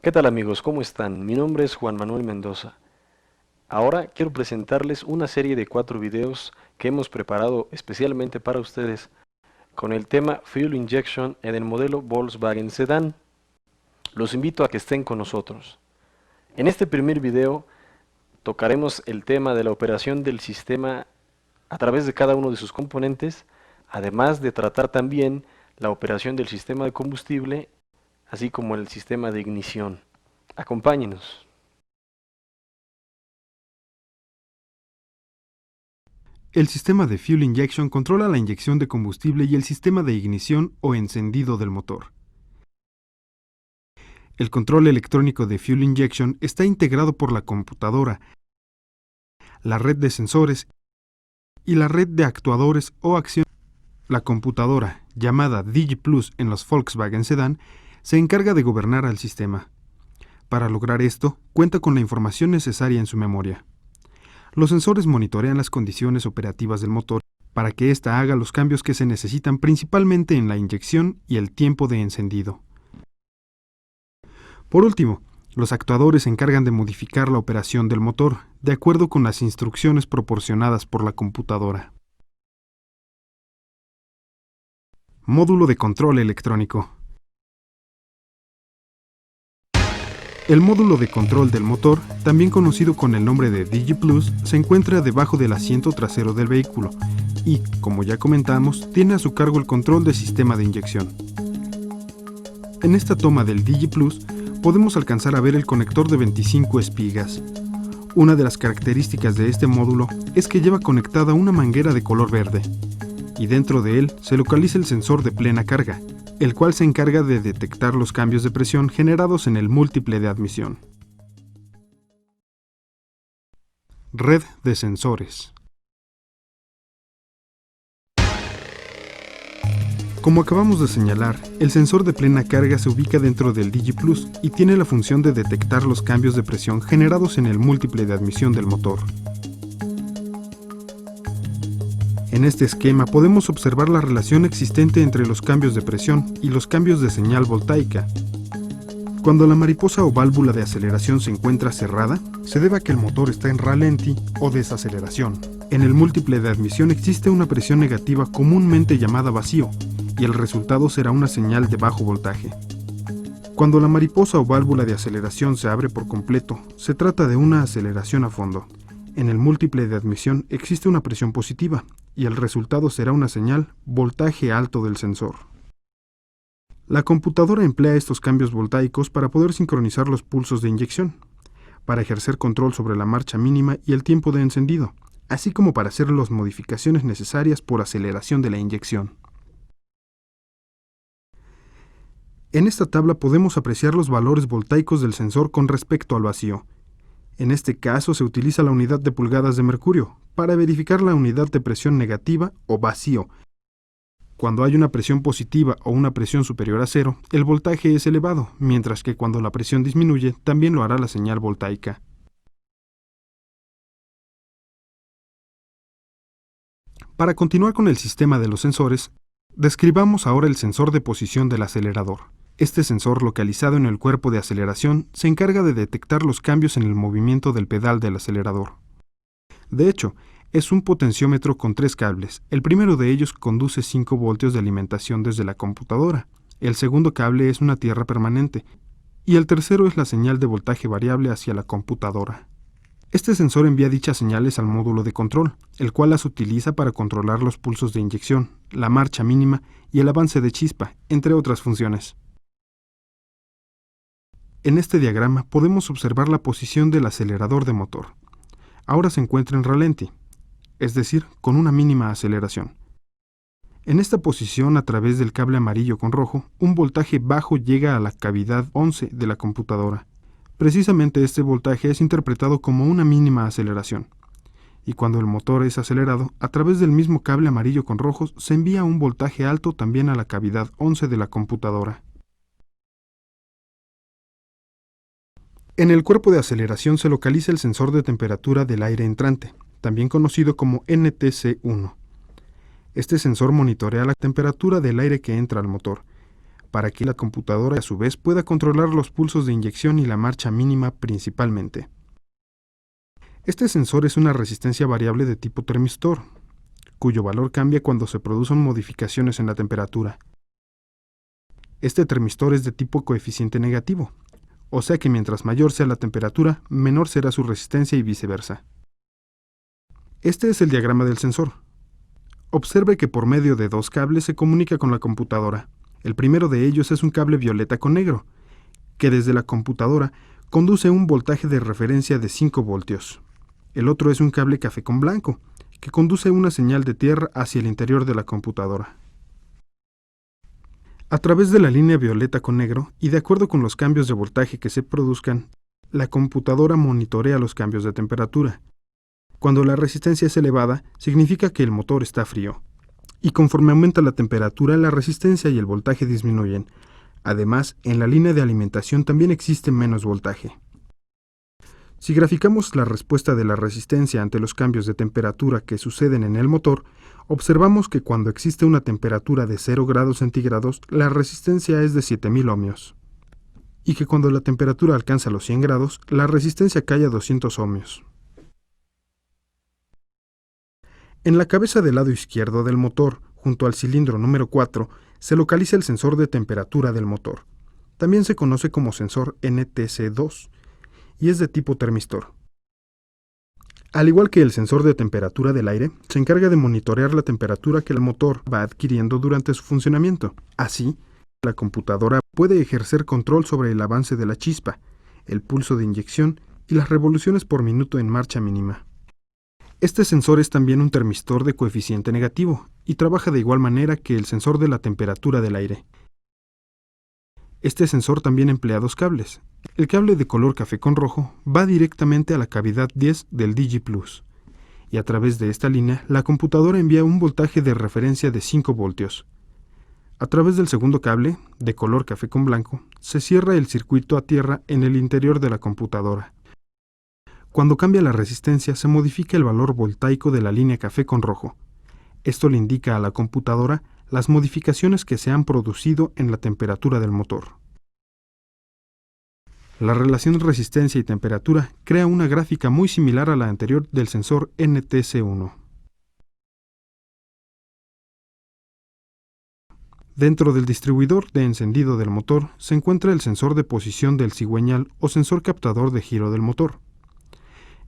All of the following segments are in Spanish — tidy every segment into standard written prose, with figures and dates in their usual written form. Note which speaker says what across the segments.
Speaker 1: ¿Qué tal amigos? ¿Cómo están? Mi nombre es Juan Manuel Mendoza. Ahora quiero presentarles una serie de 4 videos que hemos preparado especialmente para ustedes con el tema Fuel Injection en el modelo Volkswagen Sedan. Los invito a que estén con nosotros. En este primer video tocaremos el tema de la operación del sistema a través de cada uno de sus componentes, además de tratar también la operación del sistema de combustible, así como el sistema de ignición. Acompáñenos.
Speaker 2: El sistema de Fuel Injection controla la inyección de combustible y el sistema de ignición o encendido del motor. El control electrónico de Fuel Injection está integrado por la computadora, la red de sensores y la red de actuadores o acciones. La computadora, llamada DigiPlus en los Volkswagen Sedan, se encarga de gobernar al sistema. Para lograr esto, cuenta con la información necesaria en su memoria. Los sensores monitorean las condiciones operativas del motor para que ésta haga los cambios que se necesitan principalmente en la inyección y el tiempo de encendido. Por último, los actuadores se encargan de modificar la operación del motor de acuerdo con las instrucciones proporcionadas por la computadora. Módulo de control electrónico. El módulo de control del motor, también conocido con el nombre de DigiPlus, se encuentra debajo del asiento trasero del vehículo y, como ya comentamos, tiene a su cargo el control del sistema de inyección. En esta toma del DigiPlus podemos alcanzar a ver el conector de 25 espigas. Una de las características de este módulo es que lleva conectada una manguera de color verde, y dentro de él se localiza el sensor de plena carga, el cual se encarga de detectar los cambios de presión generados en el múltiple de admisión. Red de sensores. Como acabamos de señalar, el sensor de plena carga se ubica dentro del DigiPlus y tiene la función de detectar los cambios de presión generados en el múltiple de admisión del motor. En este esquema podemos observar la relación existente entre los cambios de presión y los cambios de señal voltaica. Cuando la mariposa o válvula de aceleración se encuentra cerrada, se debe a que el motor está en ralentí o desaceleración. En el múltiple de admisión existe una presión negativa comúnmente llamada vacío, y el resultado será una señal de bajo voltaje. Cuando la mariposa o válvula de aceleración se abre por completo, se trata de una aceleración a fondo. En el múltiple de admisión existe una presión positiva, y el resultado será una señal voltaje alto del sensor. La computadora emplea estos cambios voltaicos para poder sincronizar los pulsos de inyección, para ejercer control sobre la marcha mínima y el tiempo de encendido, así como para hacer las modificaciones necesarias por aceleración de la inyección. En esta tabla podemos apreciar los valores voltaicos del sensor con respecto al vacío. En este caso se utiliza la unidad de pulgadas de mercurio para verificar la unidad de presión negativa o vacío. Cuando hay una presión positiva o una presión superior a cero, el voltaje es elevado, mientras que cuando la presión disminuye, también lo hará la señal voltaica. Para continuar con el sistema de los sensores, describamos ahora el sensor de posición del acelerador. Este sensor, localizado en el cuerpo de aceleración, se encarga de detectar los cambios en el movimiento del pedal del acelerador. De hecho, es un potenciómetro con 3 cables. El primero de ellos conduce 5 voltios de alimentación desde la computadora. El segundo cable es una tierra permanente. Y el tercero es la señal de voltaje variable hacia la computadora. Este sensor envía dichas señales al módulo de control, el cual las utiliza para controlar los pulsos de inyección, la marcha mínima y el avance de chispa, entre otras funciones. En este diagrama podemos observar la posición del acelerador de motor. Ahora se encuentra en ralentí, es decir, con una mínima aceleración. En esta posición, a través del cable amarillo con rojo, un voltaje bajo llega a la cavidad 11 de la computadora. Precisamente este voltaje es interpretado como una mínima aceleración. Y cuando el motor es acelerado, a través del mismo cable amarillo con rojo se envía un voltaje alto también a la cavidad 11 de la computadora. En el cuerpo de aceleración se localiza el sensor de temperatura del aire entrante, también conocido como NTC1. Este sensor monitorea la temperatura del aire que entra al motor. para que la computadora a su vez pueda controlar los pulsos de inyección y la marcha mínima principalmente. Este sensor es una resistencia variable de tipo termistor, cuyo valor cambia cuando se producen modificaciones en la temperatura. Este termistor es de tipo coeficiente negativo, o sea que mientras mayor sea la temperatura, menor será su resistencia y viceversa. Este es el diagrama del sensor. Observe que por medio de dos cables se comunica con la computadora. El primero de ellos es un cable violeta con negro, que desde la computadora conduce un voltaje de referencia de 5 voltios. El otro es un cable café con blanco, que conduce una señal de tierra hacia el interior de la computadora. A través de la línea violeta con negro, y de acuerdo con los cambios de voltaje que se produzcan, la computadora monitorea los cambios de temperatura. Cuando la resistencia es elevada, significa que el motor está frío. Y conforme aumenta la temperatura, la resistencia y el voltaje disminuyen. Además, en la línea de alimentación también existe menos voltaje. Si graficamos la respuesta de la resistencia ante los cambios de temperatura que suceden en el motor, observamos que cuando existe una temperatura de 0 grados centígrados, la resistencia es de 7000 ohmios. Y que cuando la temperatura alcanza los 100 grados, la resistencia cae a 200 ohmios. En la cabeza del lado izquierdo del motor, junto al cilindro número 4, se localiza el sensor de temperatura del motor. También se conoce como sensor NTC2 y es de tipo termistor. Al igual que el sensor de temperatura del aire, se encarga de monitorear la temperatura que el motor va adquiriendo durante su funcionamiento. Así, la computadora puede ejercer control sobre el avance de la chispa, el pulso de inyección y las revoluciones por minuto en marcha mínima. Este sensor es también un termistor de coeficiente negativo y trabaja de igual manera que el sensor de la temperatura del aire. Este sensor también emplea dos cables. El cable de color café con rojo va directamente a la cavidad 10 del Digi Plus, y a través de esta línea la computadora envía un voltaje de referencia de 5 voltios. A través del segundo cable, de color café con blanco, se cierra el circuito a tierra en el interior de la computadora. Cuando cambia la resistencia, se modifica el valor voltaico de la línea café con rojo. Esto le indica a la computadora las modificaciones que se han producido en la temperatura del motor. La relación resistencia y temperatura crea una gráfica muy similar a la anterior del sensor NTC1. Dentro del distribuidor de encendido del motor se encuentra el sensor de posición del cigüeñal o sensor captador de giro del motor.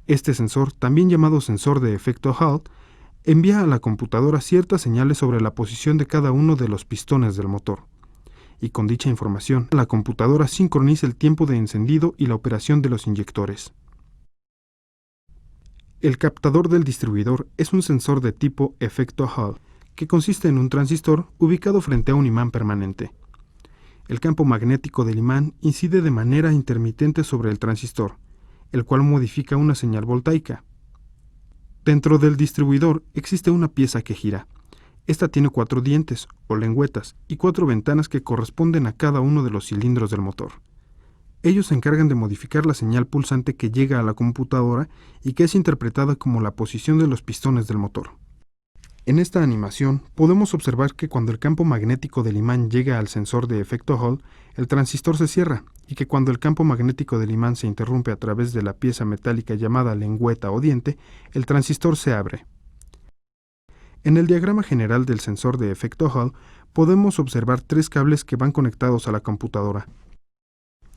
Speaker 2: Este sensor, también llamado sensor de efecto Hall, envía a la computadora ciertas señales sobre la posición de cada uno de los pistones del motor. Y con dicha información, la computadora sincroniza el tiempo de encendido y la operación de los inyectores. El captador del distribuidor es un sensor de tipo efecto Hall, que consiste en un transistor ubicado frente a un imán permanente. El campo magnético del imán incide de manera intermitente sobre el transistor, el cual modifica una señal voltaica. Dentro del distribuidor existe una pieza que gira. Esta tiene 4 dientes, o lengüetas, y 4 ventanas que corresponden a cada uno de los cilindros del motor. Ellos se encargan de modificar la señal pulsante que llega a la computadora y que es interpretada como la posición de los pistones del motor. En esta animación podemos observar que cuando el campo magnético del imán llega al sensor de efecto Hall, el transistor se cierra, y que cuando el campo magnético del imán se interrumpe a través de la pieza metálica llamada lengüeta o diente, el transistor se abre. En el diagrama general del sensor de efecto Hall podemos observar 3 cables que van conectados a la computadora.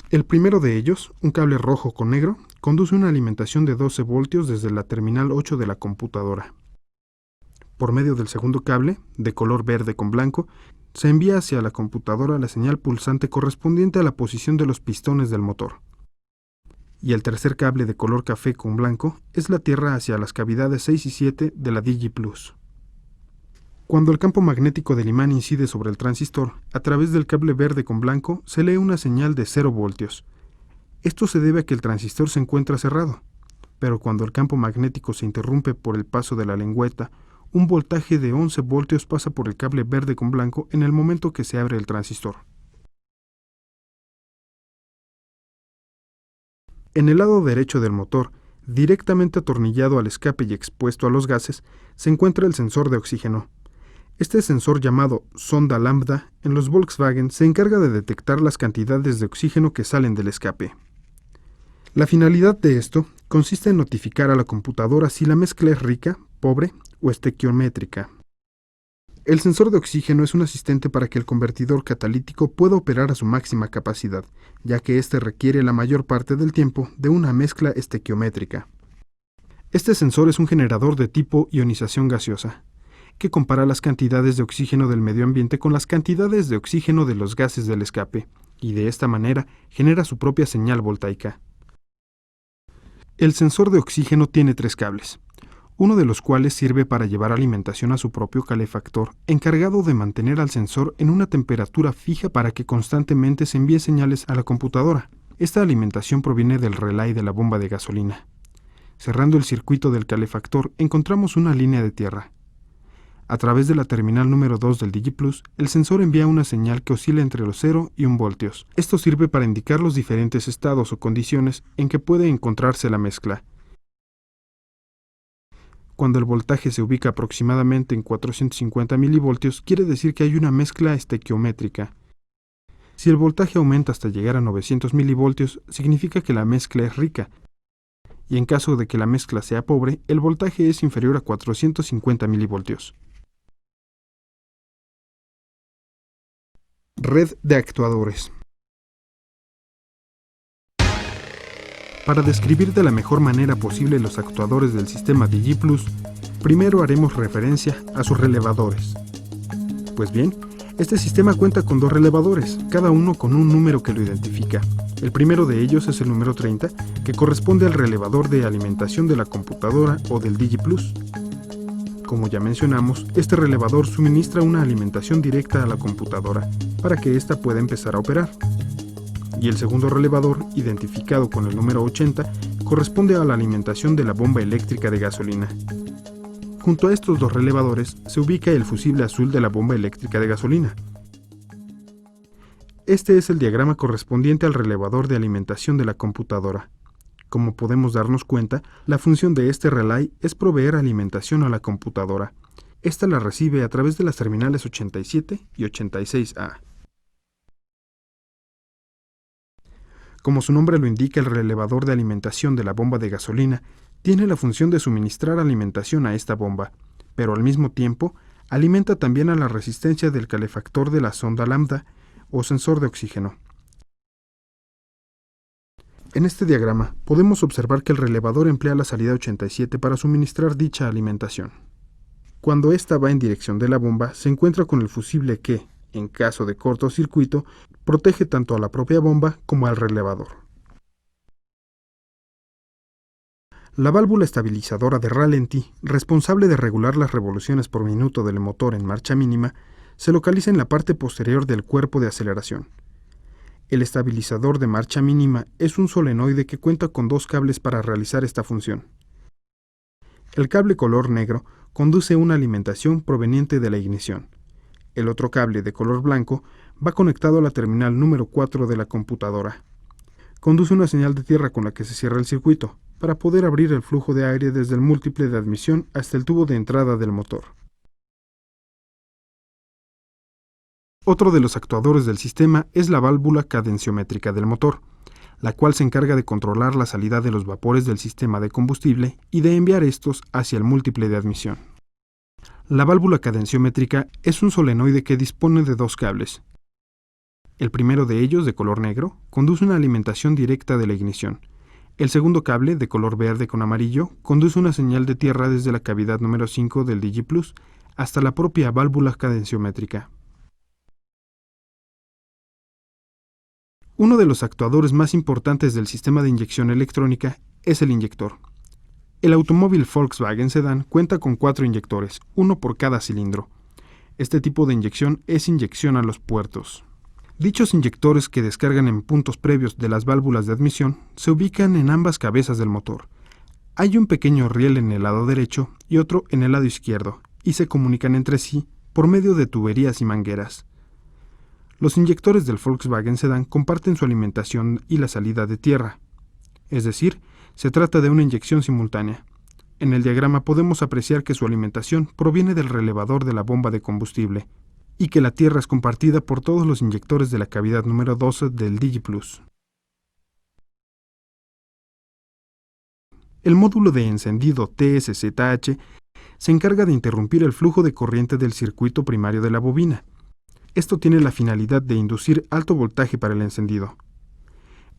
Speaker 2: El primero de ellos, un cable rojo con negro, conduce una alimentación de 12 voltios desde la terminal 8 de la computadora. Por medio del segundo cable, de color verde con blanco, se envía hacia la computadora la señal pulsante correspondiente a la posición de los pistones del motor. Y el tercer cable de color café con blanco es la tierra hacia las cavidades 6 y 7 de la Digi Plus. Cuando el campo magnético del imán incide sobre el transistor, a través del cable verde con blanco se lee una señal de 0 voltios. Esto se debe a que el transistor se encuentra cerrado, pero cuando el campo magnético se interrumpe por el paso de la lengüeta, un voltaje de 11 voltios pasa por el cable verde con blanco en el momento que se abre el transistor. En el lado derecho del motor, directamente atornillado al escape y expuesto a los gases, se encuentra el sensor de oxígeno. Este sensor llamado sonda lambda en los Volkswagen se encarga de detectar las cantidades de oxígeno que salen del escape. La finalidad de esto consiste en notificar a la computadora si la mezcla es rica, pobre o estequiométrica. El sensor de oxígeno es un asistente para que el convertidor catalítico pueda operar a su máxima capacidad, ya que éste requiere la mayor parte del tiempo de una mezcla estequiométrica. Este sensor es un generador de tipo ionización gaseosa, que compara las cantidades de oxígeno del medio ambiente con las cantidades de oxígeno de los gases del escape, y de esta manera genera su propia señal voltaica. El sensor de oxígeno tiene 3 cables, uno de los cuales sirve para llevar alimentación a su propio calefactor, encargado de mantener al sensor en una temperatura fija para que constantemente se envíe señales a la computadora. Esta alimentación proviene del relay de la bomba de gasolina. Cerrando el circuito del calefactor, encontramos una línea de tierra. A través de la terminal número 2 del DigiPlus, el sensor envía una señal que oscila entre los 0 y 1 voltios. Esto sirve para indicar los diferentes estados o condiciones en que puede encontrarse la mezcla. Cuando el voltaje se ubica aproximadamente en 450 milivoltios, quiere decir que hay una mezcla estequiométrica. Si el voltaje aumenta hasta llegar a 900 milivoltios, significa que la mezcla es rica, y en caso de que la mezcla sea pobre, el voltaje es inferior a 450 milivoltios. Red de actuadores. Para describir de la mejor manera posible los actuadores del sistema DigiPlus, primero haremos referencia a sus relevadores. Pues bien, este sistema cuenta con 2 relevadores, cada uno con un número que lo identifica. El primero de ellos es el número 30, que corresponde al relevador de alimentación de la computadora o del DigiPlus. Como ya mencionamos, este relevador suministra una alimentación directa a la computadora, para que ésta pueda empezar a operar. Y el segundo relevador, identificado con el número 80, corresponde a la alimentación de la bomba eléctrica de gasolina. Junto a estos 2 relevadores se ubica el fusible azul de la bomba eléctrica de gasolina. Este es el diagrama correspondiente al relevador de alimentación de la computadora. Como podemos darnos cuenta, la función de este relay es proveer alimentación a la computadora. Esta la recibe a través de las terminales 87 y 86A. Como su nombre lo indica, el relevador de alimentación de la bomba de gasolina tiene la función de suministrar alimentación a esta bomba, pero al mismo tiempo alimenta también a la resistencia del calefactor de la sonda lambda o sensor de oxígeno. En este diagrama podemos observar que el relevador emplea la salida 87 para suministrar dicha alimentación. Cuando ésta va en dirección de la bomba, se encuentra con el fusible que, en caso de cortocircuito, protege tanto a la propia bomba como al relevador. La válvula estabilizadora de ralentí, responsable de regular las revoluciones por minuto del motor en marcha mínima, se localiza en la parte posterior del cuerpo de aceleración. El estabilizador de marcha mínima es un solenoide que cuenta con 2 cables para realizar esta función. El cable color negro conduce una alimentación proveniente de la ignición. El otro cable de color blanco va conectado a la terminal número 4 de la computadora. Conduce una señal de tierra con la que se cierra el circuito, para poder abrir el flujo de aire desde el múltiple de admisión hasta el tubo de entrada del motor. Otro de los actuadores del sistema es la válvula cadenciométrica del motor, la cual se encarga de controlar la salida de los vapores del sistema de combustible y de enviar estos hacia el múltiple de admisión. La válvula cadenciométrica es un solenoide que dispone de 2 cables. El primero de ellos, de color negro, conduce una alimentación directa de la ignición. El segundo cable, de color verde con amarillo, conduce una señal de tierra desde la cavidad número 5 del DigiPlus hasta la propia válvula cadenciométrica. Uno de los actuadores más importantes del sistema de inyección electrónica es el inyector. El automóvil Volkswagen Sedán cuenta con 4 inyectores, uno por cada cilindro. Este tipo de inyección es inyección a los puertos. Dichos inyectores, que descargan en puntos previos de las válvulas de admisión, se ubican en ambas cabezas del motor. Hay un pequeño riel en el lado derecho y otro en el lado izquierdo, y se comunican entre sí por medio de tuberías y mangueras. Los inyectores del Volkswagen Sedán comparten su alimentación y la salida de tierra, es decir, se trata de una inyección simultánea. En el diagrama podemos apreciar que su alimentación proviene del relevador de la bomba de combustible y que la tierra es compartida por todos los inyectores de la cavidad número 12 del DigiPlus. El módulo de encendido TSZH se encarga de interrumpir el flujo de corriente del circuito primario de la bobina. Esto tiene la finalidad de inducir alto voltaje para el encendido.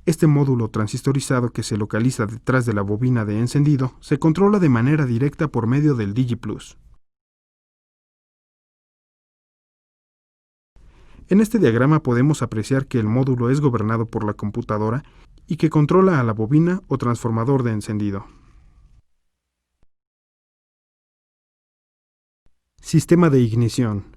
Speaker 2: Este módulo transistorizado que se localiza detrás de la bobina de encendido se controla de manera directa por medio del DigiPlus. En este diagrama podemos apreciar que el módulo es gobernado por la computadora y que controla a la bobina o transformador de encendido. Sistema de ignición.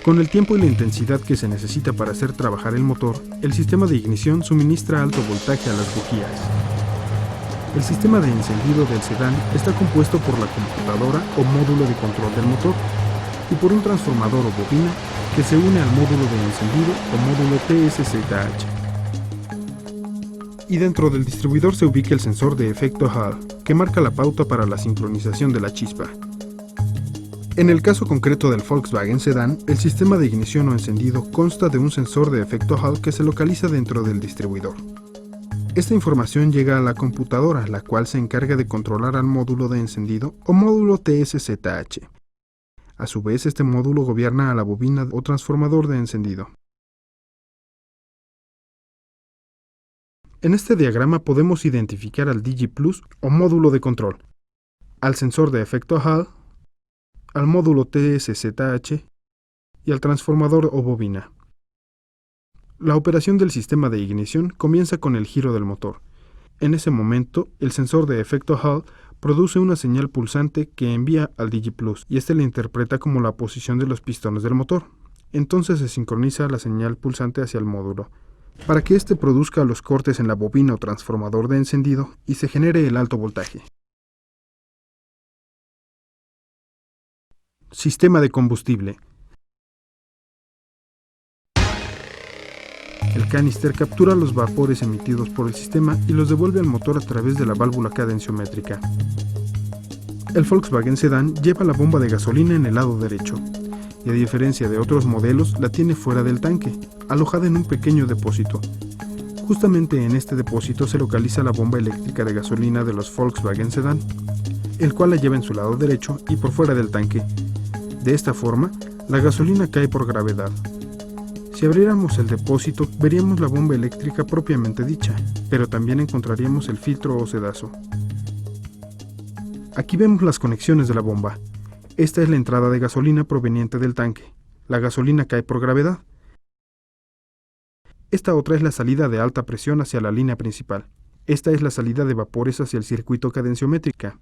Speaker 2: Con el tiempo y la intensidad que se necesita para hacer trabajar el motor, el sistema de ignición suministra alto voltaje a las bujías. El sistema de encendido del sedán está compuesto por la computadora o módulo de control del motor y por un transformador o bobina que se une al módulo de encendido o módulo TSZH. Y dentro del distribuidor se ubica el sensor de efecto Hall, que marca la pauta para la sincronización de la chispa. En el caso concreto del Volkswagen Sedán, el sistema de ignición o encendido consta de un sensor de efecto Hall que se localiza dentro del distribuidor. Esta información llega a la computadora, la cual se encarga de controlar al módulo de encendido o módulo TSZH. A su vez, este módulo gobierna a la bobina o transformador de encendido. En este diagrama podemos identificar al DigiPlus o módulo de control, al sensor de efecto Hall, al módulo TSZH y al transformador o bobina. La operación del sistema de ignición comienza con el giro del motor. En ese momento, el sensor de efecto Hall produce una señal pulsante que envía al DigiPlus y este la interpreta como la posición de los pistones del motor. Entonces se sincroniza la señal pulsante hacia el módulo, para que éste produzca los cortes en la bobina o transformador de encendido y se genere el alto voltaje. Sistema de combustible. El canister captura los vapores emitidos por el sistema y los devuelve al motor a través de la válvula cadenciométrica. El Volkswagen Sedán lleva la bomba de gasolina en el lado derecho, y a diferencia de otros modelos, la tiene fuera del tanque, alojada en un pequeño depósito. Justamente en este depósito se localiza la bomba eléctrica de gasolina de los Volkswagen Sedán, el cual la lleva en su lado derecho y por fuera del tanque. De esta forma, la gasolina cae por gravedad. Si abriéramos el depósito, veríamos la bomba eléctrica propiamente dicha, pero también encontraríamos el filtro o sedazo. Aquí vemos las conexiones de la bomba. Esta es la entrada de gasolina proveniente del tanque. La gasolina cae por gravedad. Esta otra es la salida de alta presión hacia la línea principal. Esta es la salida de vapores hacia el circuito cadenciométrica.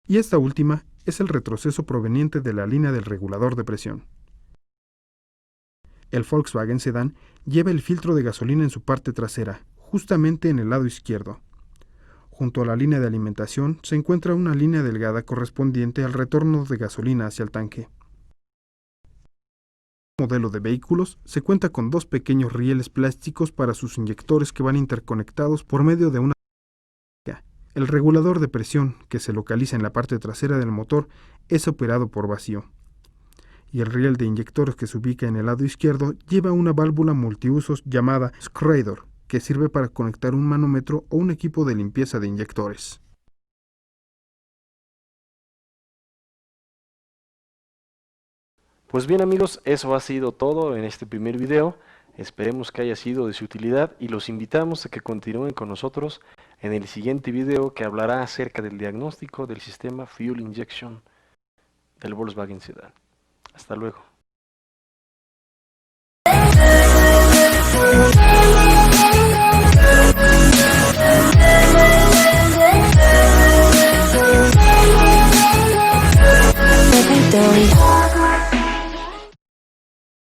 Speaker 2: Y esta última es el retroceso proveniente de la línea del regulador de presión. El Volkswagen Sedán lleva el filtro de gasolina en su parte trasera, justamente en el lado izquierdo. Junto a la línea de alimentación se encuentra una línea delgada correspondiente al retorno de gasolina hacia el tanque. En este modelo de vehículos se cuenta con dos pequeños rieles plásticos para sus inyectores que van interconectados por medio de una. El regulador de presión, que se localiza en la parte trasera del motor, es operado por vacío. Y el riel de inyectores que se ubica en el lado izquierdo lleva una válvula multiusos llamada Schrader, que sirve para conectar un manómetro o un equipo de limpieza de inyectores.
Speaker 1: Pues bien amigos, eso ha sido todo en este primer video. Esperemos que haya sido de su utilidad y los invitamos a que continúen con nosotros en el siguiente video que hablará acerca del diagnóstico del sistema Fuel Injection del Volkswagen Sedán. Hasta luego.